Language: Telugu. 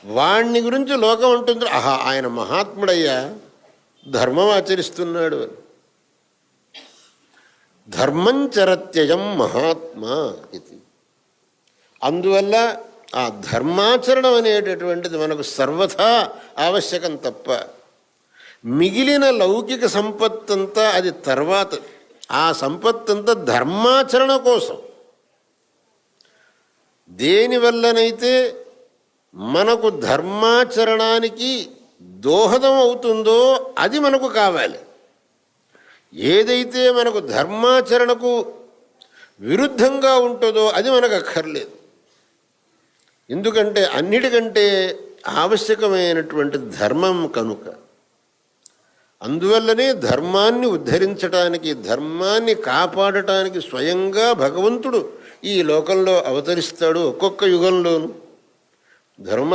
వాణ్ణి గురించి లోకం ఉంటుంది, ఆహా ఆయన మహాత్ముడయ్యా, ధర్మం ఆచరిస్తున్నాడు అని. ధర్మంచరత్యయం మహాత్మా ఇది. అందువల్ల ఆ ధర్మాచరణం అనేటటువంటిది మనకు సర్వథా ఆవశ్యకం తప్ప మిగిలిన లౌకిక సంపత్తంతా అది తర్వాత. ఆ సంపత్తంతా ధర్మాచరణ కోసం. దేనివల్లనైతే మనకు ధర్మాచరణానికి దోహదం అవుతుందో అది మనకు కావాలి. ఏదైతే మనకు ధర్మాచరణకు విరుద్ధంగా ఉంటుందో అది మనకు అక్కర్లేదు. ఎందుకంటే అన్నిటికంటే ఆవశ్యకమైనటువంటి ధర్మం కనుక. అందువల్లనే ధర్మాన్ని ఉద్ధరించడానికి, ధర్మాన్ని కాపాడటానికి స్వయంగా భగవంతుడు ఈ లోకంలో అవతరిస్తాడు. ఒక్కొక్క యుగంలోనూ ధర్మ